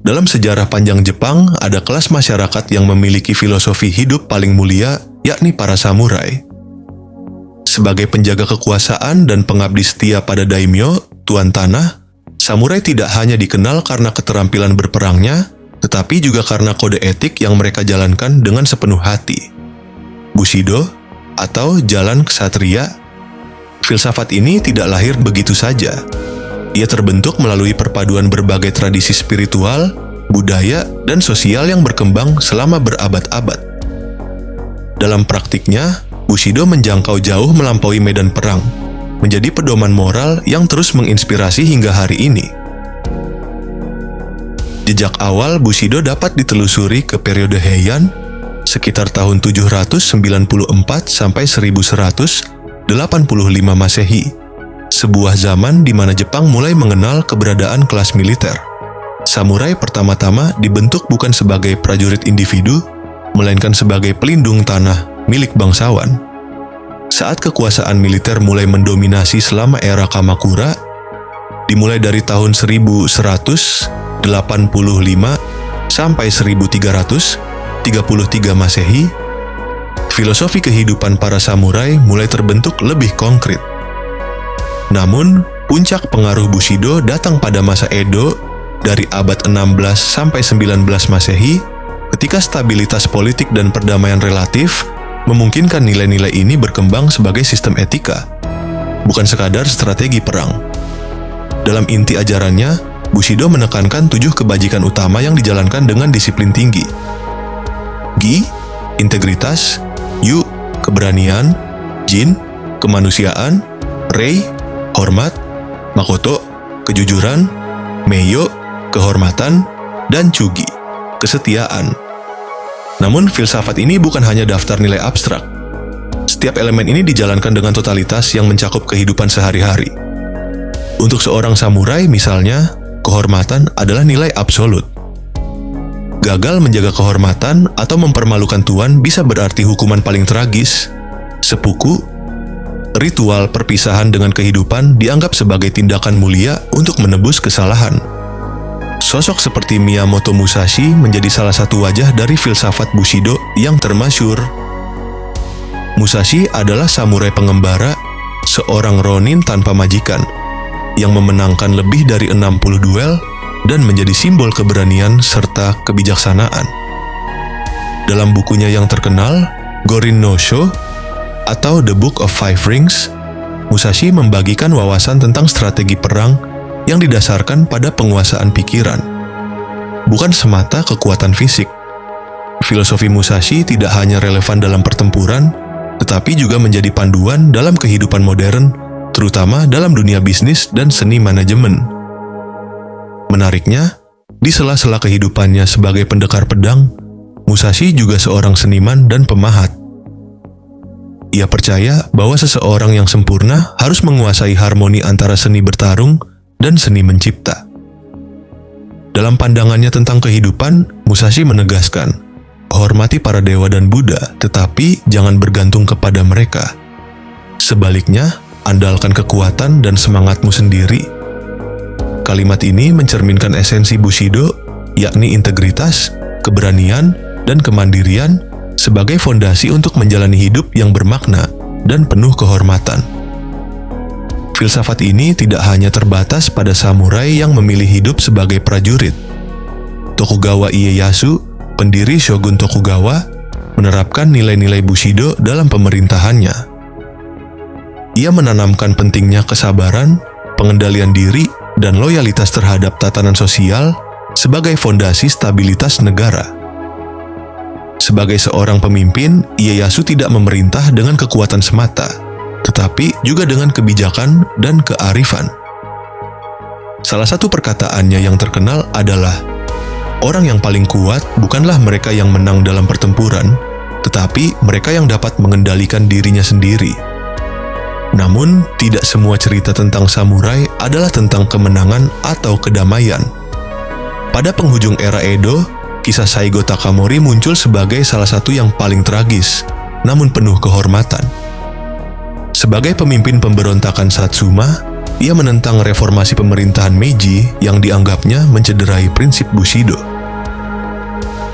Dalam sejarah panjang Jepang, ada kelas masyarakat yang memiliki filosofi hidup paling mulia, yakni para samurai. Sebagai penjaga kekuasaan dan pengabdi setia pada daimyo, tuan tanah, samurai tidak hanya dikenal karena keterampilan berperangnya, tetapi juga karena kode etik yang mereka jalankan dengan sepenuh hati. Bushido, atau jalan ksatria, filsafat ini tidak lahir begitu saja. Ia terbentuk melalui perpaduan berbagai tradisi spiritual, budaya, dan sosial yang berkembang selama berabad-abad. Dalam praktiknya, Bushido menjangkau jauh melampaui medan perang, menjadi pedoman moral yang terus menginspirasi hingga hari ini. Jejak awal Bushido dapat ditelusuri ke periode Heian, sekitar tahun 794 sampai 1185 Masehi. Sebuah zaman di mana Jepang mulai mengenal keberadaan kelas militer. Samurai pertama-tama dibentuk bukan sebagai prajurit individu, melainkan sebagai pelindung tanah milik bangsawan. Saat kekuasaan militer mulai mendominasi selama era Kamakura, dimulai dari tahun 1185 sampai 1333 Masehi, filosofi kehidupan para samurai mulai terbentuk lebih konkret. Namun, puncak pengaruh Bushido datang pada masa Edo dari abad 16 sampai 19 Masehi, ketika stabilitas politik dan perdamaian relatif memungkinkan nilai-nilai ini berkembang sebagai sistem etika, bukan sekadar strategi perang. Dalam inti ajarannya, Bushido menekankan 7 kebajikan utama yang dijalankan dengan disiplin tinggi. Gi, integritas; Yu, keberanian; Jin, kemanusiaan; Rei, hormat; Makoto, kejujuran; Meiyo, kehormatan; dan Chugi, kesetiaan. Namun, filsafat ini bukan hanya daftar nilai abstrak. Setiap elemen ini dijalankan dengan totalitas yang mencakup kehidupan sehari-hari. Untuk seorang samurai, misalnya, kehormatan adalah nilai absolut. Gagal menjaga kehormatan atau mempermalukan tuan bisa berarti hukuman paling tragis, seppuku. Ritual perpisahan dengan kehidupan dianggap sebagai tindakan mulia untuk menebus kesalahan. Sosok seperti Miyamoto Musashi menjadi salah satu wajah dari filsafat Bushido yang termasyhur. Musashi adalah samurai pengembara, seorang ronin tanpa majikan, yang memenangkan lebih dari 60 duel dan menjadi simbol keberanian serta kebijaksanaan. Dalam bukunya yang terkenal, Gorin no Sho, atau The Book of Five Rings, Musashi membagikan wawasan tentang strategi perang yang didasarkan pada penguasaan pikiran, bukan semata kekuatan fisik. Filosofi Musashi tidak hanya relevan dalam pertempuran, tetapi juga menjadi panduan dalam kehidupan modern, terutama dalam dunia bisnis dan seni manajemen. Menariknya, di sela-sela kehidupannya sebagai pendekar pedang, Musashi juga seorang seniman dan pemahat. Ia percaya bahwa seseorang yang sempurna harus menguasai harmoni antara seni bertarung dan seni mencipta. Dalam pandangannya tentang kehidupan, Musashi menegaskan, hormati para dewa dan Buddha, tetapi jangan bergantung kepada mereka. Sebaliknya, andalkan kekuatan dan semangatmu sendiri. Kalimat ini mencerminkan esensi Bushido, yakni integritas, keberanian, dan kemandirian sebagai fondasi untuk menjalani hidup yang bermakna dan penuh kehormatan. Filsafat ini tidak hanya terbatas pada samurai yang memilih hidup sebagai prajurit. Tokugawa Ieyasu, pendiri Shogun Tokugawa, menerapkan nilai-nilai Bushido dalam pemerintahannya. Ia menanamkan pentingnya kesabaran, pengendalian diri, dan loyalitas terhadap tatanan sosial sebagai fondasi stabilitas negara. Sebagai seorang pemimpin, Ieyasu tidak memerintah dengan kekuatan semata, tetapi juga dengan kebijakan dan kearifan. Salah satu perkataannya yang terkenal adalah, orang yang paling kuat bukanlah mereka yang menang dalam pertempuran, tetapi mereka yang dapat mengendalikan dirinya sendiri. Namun, tidak semua cerita tentang samurai adalah tentang kemenangan atau kedamaian. Pada penghujung era Edo, kisah Saigo Takamori muncul sebagai salah satu yang paling tragis, namun penuh kehormatan. Sebagai pemimpin pemberontakan Satsuma, ia menentang reformasi pemerintahan Meiji yang dianggapnya mencederai prinsip Bushido.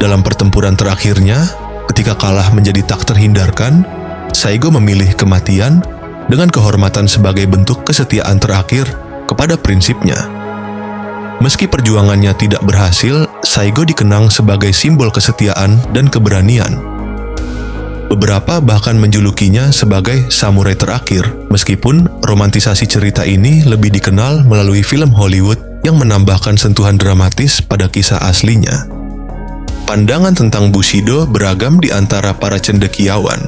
Dalam pertempuran terakhirnya, ketika kalah menjadi tak terhindarkan, Saigo memilih kematian dengan kehormatan sebagai bentuk kesetiaan terakhir kepada prinsipnya. Meski perjuangannya tidak berhasil, Saigo dikenang sebagai simbol kesetiaan dan keberanian. Beberapa bahkan menjulukinya sebagai samurai terakhir, meskipun romantisasi cerita ini lebih dikenal melalui film Hollywood yang menambahkan sentuhan dramatis pada kisah aslinya. Pandangan tentang Bushido beragam di antara para cendekiawan.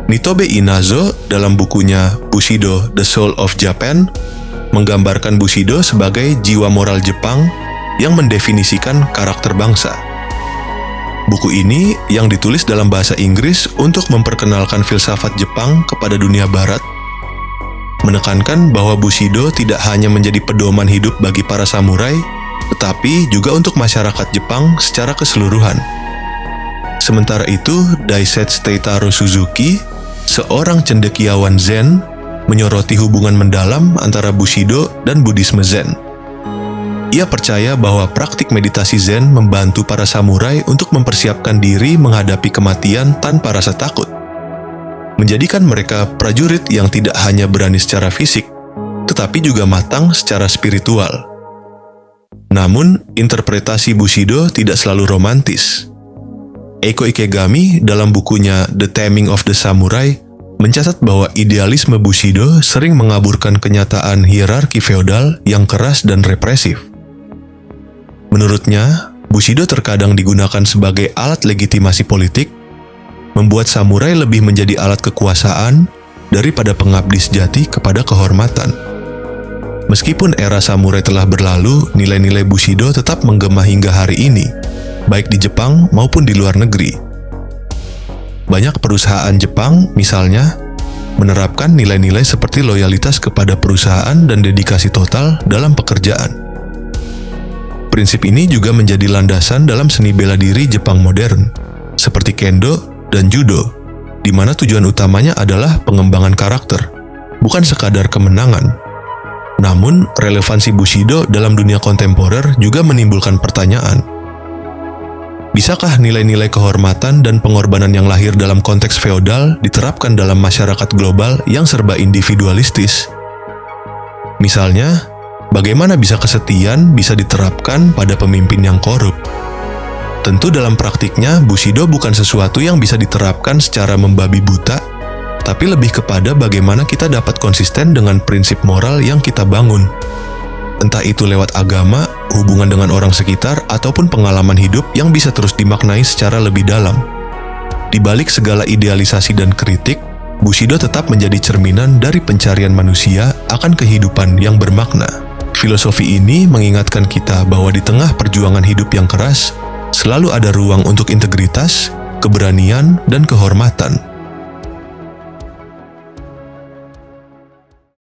Nitobe Inazo dalam bukunya Bushido: The Soul of Japan menggambarkan Bushido sebagai jiwa moral Jepang yang mendefinisikan karakter bangsa. Buku ini yang ditulis dalam bahasa Inggris untuk memperkenalkan filsafat Jepang kepada dunia barat, menekankan bahwa Bushido tidak hanya menjadi pedoman hidup bagi para samurai, tetapi juga untuk masyarakat Jepang secara keseluruhan. Sementara itu, Daisetsu Teitaro Suzuki, seorang cendekiawan Zen, menyoroti hubungan mendalam antara Bushido dan Buddhisme Zen. Ia percaya bahwa praktik meditasi Zen membantu para samurai untuk mempersiapkan diri menghadapi kematian tanpa rasa takut, menjadikan mereka prajurit yang tidak hanya berani secara fisik, tetapi juga matang secara spiritual. Namun, interpretasi Bushido tidak selalu romantis. Eiko Ikegami dalam bukunya The Taming of the Samurai mencatat bahwa idealisme Bushido sering mengaburkan kenyataan hierarki feodal yang keras dan represif. Menurutnya, Bushido terkadang digunakan sebagai alat legitimasi politik, membuat samurai lebih menjadi alat kekuasaan daripada pengabdi sejati kepada kehormatan. Meskipun era samurai telah berlalu, nilai-nilai Bushido tetap menggema hingga hari ini, baik di Jepang maupun di luar negeri. Banyak perusahaan Jepang, misalnya, menerapkan nilai-nilai seperti loyalitas kepada perusahaan dan dedikasi total dalam pekerjaan. Prinsip ini juga menjadi landasan dalam seni bela diri Jepang modern, seperti Kendo dan Judo, di mana tujuan utamanya adalah pengembangan karakter, bukan sekadar kemenangan. Namun, relevansi Bushido dalam dunia kontemporer juga menimbulkan pertanyaan. Bisakah nilai-nilai kehormatan dan pengorbanan yang lahir dalam konteks feodal diterapkan dalam masyarakat global yang serba individualistis? Misalnya, bagaimana bisa kesetiaan bisa diterapkan pada pemimpin yang korup? Tentu dalam praktiknya, Bushido bukan sesuatu yang bisa diterapkan secara membabi buta, tapi lebih kepada bagaimana kita dapat konsisten dengan prinsip moral yang kita bangun. Entah itu lewat agama, hubungan dengan orang sekitar, ataupun pengalaman hidup yang bisa terus dimaknai secara lebih dalam. Di balik segala idealisasi dan kritik, Bushido tetap menjadi cerminan dari pencarian manusia akan kehidupan yang bermakna. Filosofi ini mengingatkan kita bahwa di tengah perjuangan hidup yang keras, selalu ada ruang untuk integritas, keberanian, dan kehormatan.